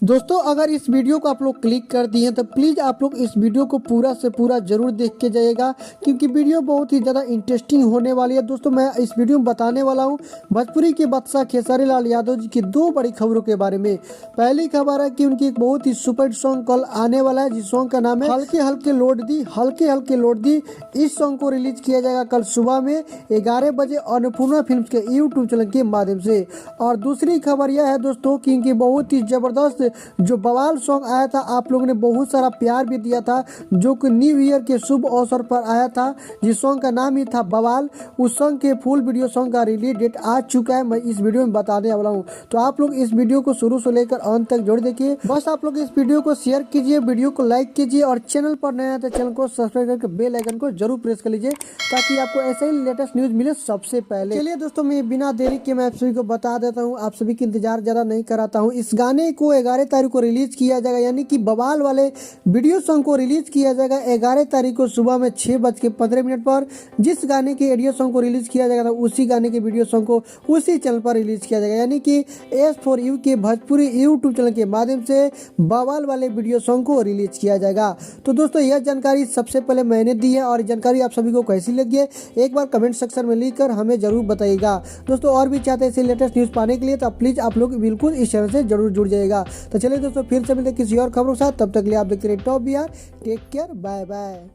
दोस्तों अगर इस वीडियो को आप लोग क्लिक कर दिए तो प्लीज़ आप लोग इस वीडियो को पूरा से पूरा जरूर देख के जाइएगा, क्योंकि वीडियो बहुत ही ज़्यादा इंटरेस्टिंग होने वाली है। दोस्तों मैं इस वीडियो में बताने वाला हूं भोजपुरी के बादशाह खेसारी लाल यादव जी की दो बड़ी खबरों के बारे में। पहली खबर है कि उनकी एक बहुत ही सुपर सॉन्ग कल आने वाला है, जिस सॉन्ग का नाम है हल्के हल्के लौट दी। इस सॉन्ग को रिलीज किया जाएगा कल सुबह में 11 बजे अन्नपूर्णा फिल्म्स के यूट्यूब चैनल के माध्यम से। और दूसरी खबर यह है दोस्तों कि इनकी बहुत ही जबरदस्त जो बवाल सॉन्ग आया था, आप लोगों ने बहुत सारा प्यार भी दिया था, जो कि न्यू ईयर के शुभ अवसर पर आया था, जिस सॉन्ग का नाम ही था बवाल। उस सॉन्ग के फुल वीडियो सॉन्ग का रिलीज डेट आ चुका है, मैं इस वीडियो में बताने वाला हूं। तो आप लोग इस वीडियो को शुरू से लेकर अंत तक जरूर देखिए। बस आप लोग इस वीडियो को शेयर कीजिए, वीडियो को लाइक कीजिए, और चैनल पर नया है तो चैनल को सब्सक्राइब करके बेल आइकन को जरूर प्रेस कर लीजिए, ताकि आपको ऐसे ही लेटेस्ट न्यूज मिले सबसे पहले। चलिए दोस्तों, मैं बिना देरी के मैं आप सभी को बता देता हूँ, आप सभी की इंतजार ज्यादा नहीं कराता हूँ। इस गाने को 11 तारीख को रिलीज किया जाएगा, यानी कि बवाल वाले वीडियो सॉन्ग को रिलीज किया जाएगा 11 तारीख को सुबह में 6:15 पर। जिस गाने के ऑडियो सॉन्ग को रिलीज किया जाएगा उसी गाने के वीडियो सॉन्ग को उसी चैनल पर रिलीज किया जाएगा, यानी कि S4U के भोजपुरी यूट्यूब चैनल के माध्यम से बवाल वाले वीडियो सॉन्ग को रिलीज किया जाएगा। तो दोस्तों यह जानकारी सबसे पहले मैंने दी है, और जानकारी आप सभी को कैसी लगी है एक बार कमेंट सेक्शन में लिखकर हमें जरूर बताइएगा। दोस्तों और भी चाहते हैं इसे लेटेस्ट न्यूज पाने के लिए तो प्लीज आप लोग बिल्कुल इस चैनल से जरूर जुड़ जाइएगा। तो चलिए दोस्तों फिर से मिलते किसी और खबरों के साथ, तब तक के लिए आप देखते रहिए top Bihar. Take care, bye bye.